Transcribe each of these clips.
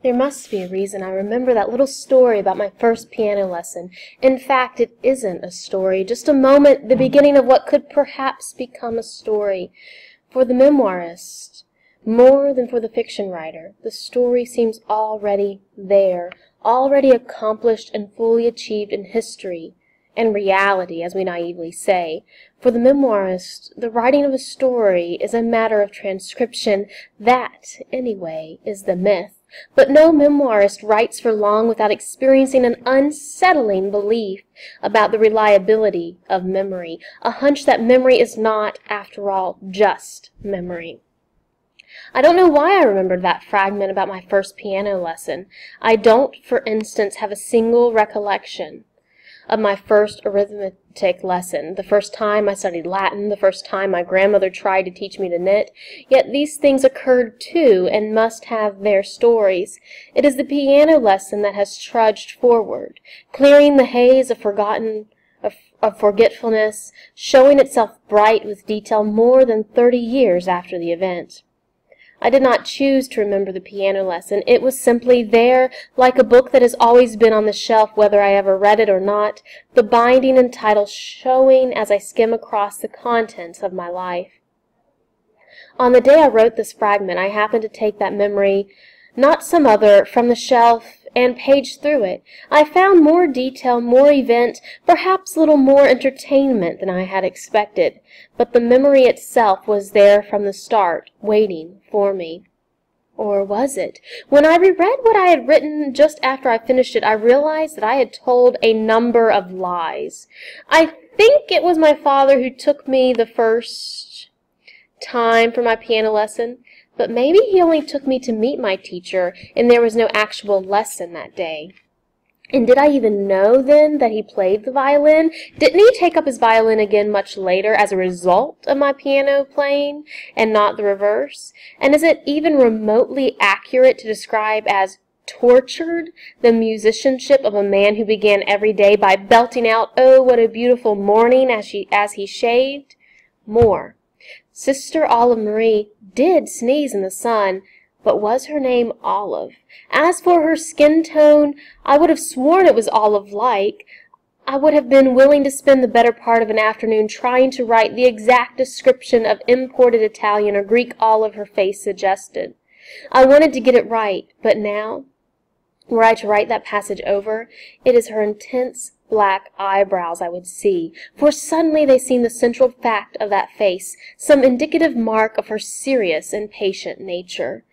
There must be a reason I remember that little story about my first piano lesson. In fact, it isn't a story, just a moment, the beginning of what could perhaps become a story. For the memoirist, more than for the fiction writer, the story seems already there, already accomplished and fully achieved in history and reality, as we naively say. For the memoirist, the writing of a story is a matter of transcription. That, anyway, is the myth. But no memoirist writes for long without experiencing an unsettling belief about the reliability of memory, a hunch that memory is not, after all, just memory. I don't know why I remembered that fragment about my first piano lesson. I don't, for instance, have a single recollection of my first arithmetic lesson, the first time I studied Latin, the first time my grandmother tried to teach me to knit. Yet these things occurred too, and must have their stories. It is the piano lesson that has trudged forward, clearing the haze of forgetfulness, showing itself bright with detail more than 30 years after the event. I did not choose to remember the piano lesson. It was simply there, like a book that has always been on the shelf, whether I ever read it or not, the binding and title showing as I skim across the contents of my life. On the day I wrote this fragment, I happened to take that memory, not some other, from the shelf and page through it. I found more detail, more event, perhaps a little more entertainment than I had expected, but the memory itself was there from the start, waiting for me. Or was it? When I reread what I had written just after I finished it, I realized that I had told a number of lies. I think it was my father who took me the first time for my piano lesson. But maybe he only took me to meet my teacher, and there was no actual lesson that day. And did I even know then that he played the violin? Didn't he take up his violin again much later as a result of my piano playing, and not the reverse? And is it even remotely accurate to describe as tortured the musicianship of a man who began every day by belting out, "Oh, what a beautiful morning," as he shaved? More. Sister Olive Marie did sneeze in the sun, but was her name Olive? As for her skin tone, I would have sworn it was olive-like. I would have been willing to spend the better part of an afternoon trying to write the exact description of imported Italian or Greek olive her face suggested. I wanted to get it right, but now, were I to write that passage over, it is her intense black eyebrows I would see, for suddenly they seem the central fact of that face, some indicative mark of her serious and patient nature.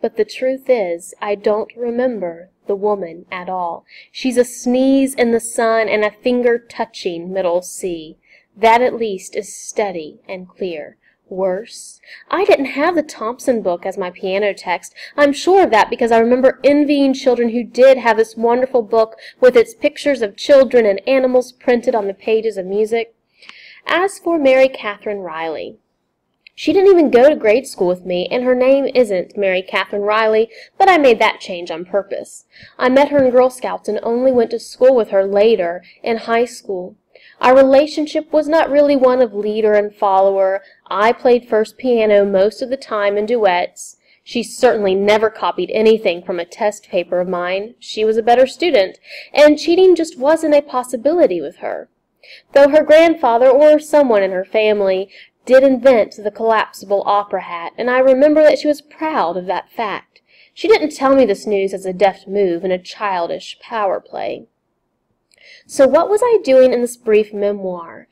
But the truth is, I don't remember the woman at all. She's a sneeze in the sun and a finger touching middle C. That at least is steady and clear. Worse, I didn't have the Thompson book as my piano text. I'm sure of that because I remember envying children who did have this wonderful book with its pictures of children and animals printed on the pages of music. As for Mary Catherine Riley, she didn't even go to grade school with me, and her name isn't Mary Catherine Riley, but I made that change on purpose. I met her in Girl Scouts and only went to school with her later, in high school. Our relationship was not really one of leader and follower. I played first piano most of the time in duets. She certainly never copied anything from a test paper of mine. She was a better student, and cheating just wasn't a possibility with her. Though her grandfather, or someone in her family, did invent the collapsible opera hat, and I remember that she was proud of that fact. She didn't tell me this news as a deft move in a childish power play. So what was I doing in this brief memoir?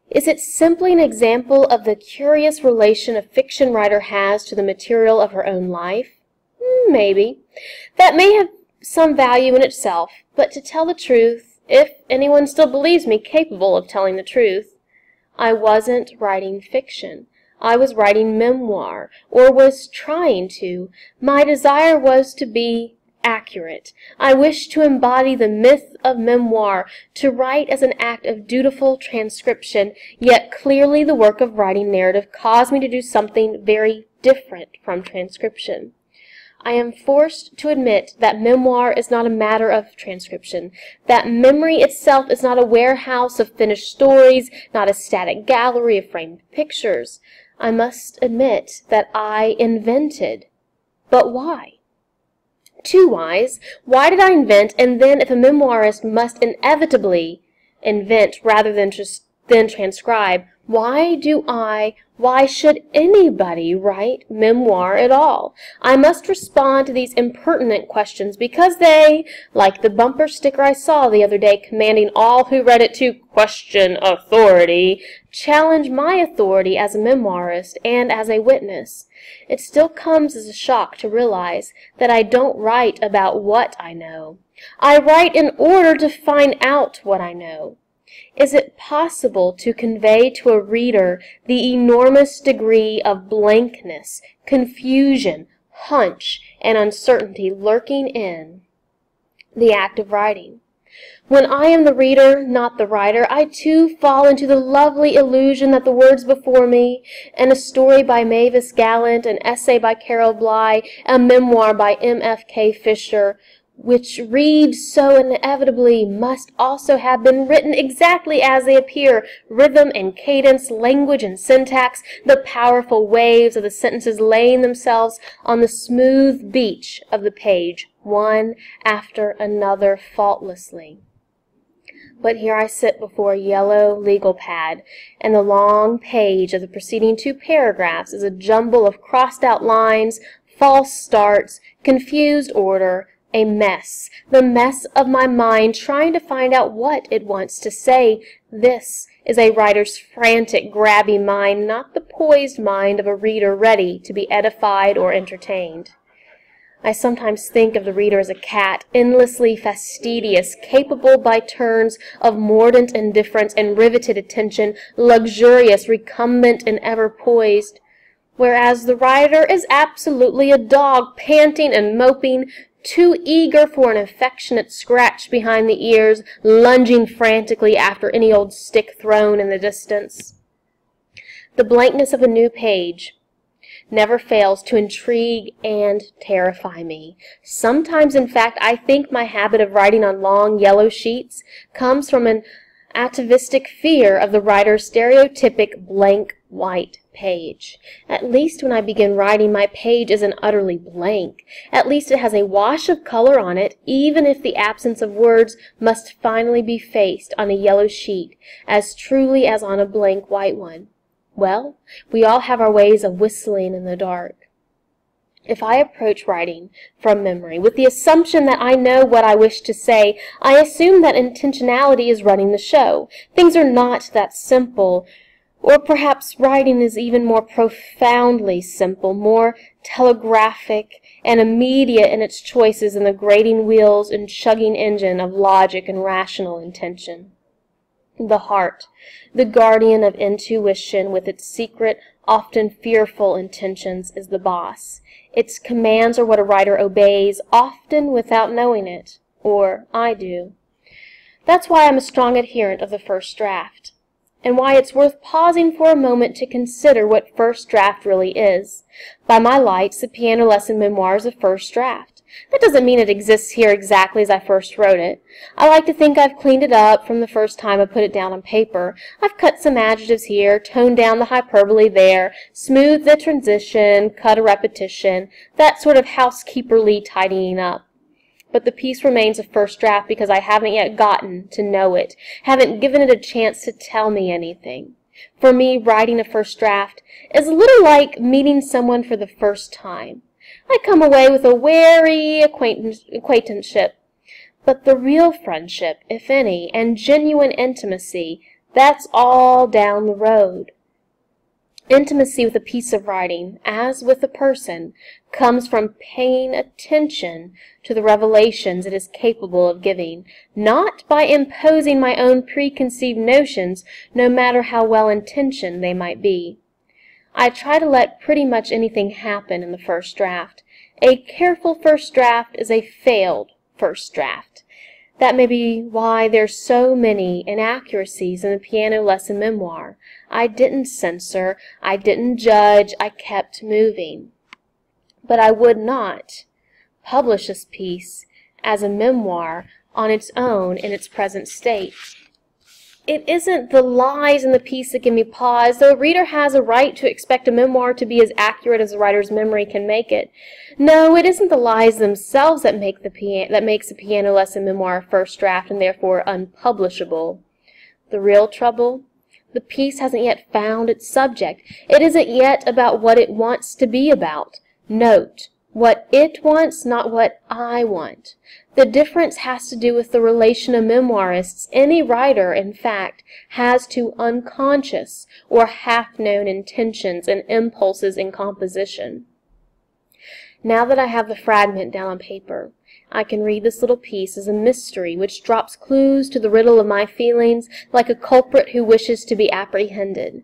Is it simply an example of the curious relation a fiction writer has to the material of her own life? Maybe. That may have some value in itself, but to tell the truth, if anyone still believes me capable of telling the truth, I wasn't writing fiction. I was writing memoir, or was trying to. My desire was to be accurate. I wished to embody the myth of memoir, to write as an act of dutiful transcription, yet clearly the work of writing narrative caused me to do something very different from transcription. I am forced to admit that memoir is not a matter of transcription, that memory itself is not a warehouse of finished stories, not a static gallery of framed pictures. I must admit that I invented. But why? two whys. Why did I invent, and then if a memoirist must inevitably invent rather than transcribe, why should anybody write memoir at all? I must respond to these impertinent questions because they, like the bumper sticker I saw the other day commanding all who read it to question authority, challenge my authority as a memoirist and as a witness. It still comes as a shock to realize that I don't write about what I know. I write in order to find out what I know. Is it possible to convey to a reader the enormous degree of blankness, confusion, hunch, and uncertainty lurking in the act of writing? When I am the reader, not the writer, I too fall into the lovely illusion that the words before me, and a story by Mavis Gallant, an essay by Carol Bly, a memoir by M.F.K. Fisher, which read so inevitably, must also have been written exactly as they appear, rhythm and cadence, language and syntax, the powerful waves of the sentences laying themselves on the smooth beach of the page, one after another faultlessly. But here I sit before a yellow legal pad, and the long page of the preceding two paragraphs is a jumble of crossed-out lines, false starts, confused order, a mess, the mess of my mind trying to find out what it wants to say. This is a writer's frantic, grabby mind, not the poised mind of a reader ready to be edified or entertained. I sometimes think of the reader as a cat, endlessly fastidious, capable by turns of mordant indifference and riveted attention, luxurious, recumbent, and ever poised, whereas the writer is absolutely a dog, panting and moping, too eager for an affectionate scratch behind the ears, lunging frantically after any old stick thrown in the distance. The blankness of a new page never fails to intrigue and terrify me. Sometimes, in fact, I think my habit of writing on long yellow sheets comes from an atavistic fear of the writer's stereotypic blank white page. At least when I begin writing, my page isn't utterly blank. At least it has a wash of color on it, even if the absence of words must finally be faced on a yellow sheet, as truly as on a blank white one. Well, we all have our ways of whistling in the dark. If I approach writing from memory with the assumption that I know what I wish to say, I assume that intentionality is running the show. Things are not that simple, or perhaps writing is even more profoundly simple, more telegraphic and immediate in its choices than the grating wheels and chugging engine of logic and rational intention. The heart, the guardian of intuition with its secret, often fearful intentions, is the boss. Its commands are what a writer obeys, often without knowing it, or I do. That's why I'm a strong adherent of the first draft, and why it's worth pausing for a moment to consider what first draft really is. By my lights, the piano lesson memoir is a first draft. That doesn't mean it exists here exactly as I first wrote it. I like to think I've cleaned it up from the first time I put it down on paper. I've cut some adjectives here, toned down the hyperbole there, smoothed the transition, cut a repetition, that sort of housekeeperly tidying up. But the piece remains a first draft because I haven't yet gotten to know it, haven't given it a chance to tell me anything. For me, writing a first draft is a little like meeting someone for the first time. I come away with a wary acquaintanceship, but the real friendship, if any, and genuine intimacy, that's all down the road. Intimacy with a piece of writing, as with a person, comes from paying attention to the revelations it is capable of giving, not by imposing my own preconceived notions, no matter how well-intentioned they might be. I try to let pretty much anything happen in the first draft. A careful first draft is a failed first draft. That may be why there's so many inaccuracies in the piano lesson memoir. I didn't censor, I didn't judge, I kept moving. But I would not publish this piece as a memoir on its own in its present state. it isn't the lies in the piece that give me pause, though a reader has a right to expect a memoir to be as accurate as the writer's memory can make it. No, it isn't the lies themselves that makes a piano lesson memoir a first draft and therefore unpublishable. The real trouble? The piece hasn't yet found its subject. It isn't yet about what it wants to be about. Note, what it wants, not what I want. The difference has to do with the relation of memoirists. Any writer, in fact, has to unconscious or half-known intentions and impulses in composition. Now that I have the fragment down on paper, I can read this little piece as a mystery which drops clues to the riddle of my feelings like a culprit who wishes to be apprehended.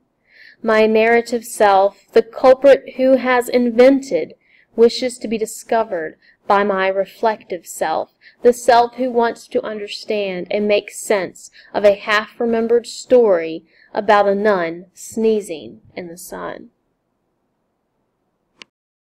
My narrative self, the culprit who has invented, wishes to be discovered by my reflective self, the self who wants to understand and make sense of a half-remembered story about a nun sneezing in the sun.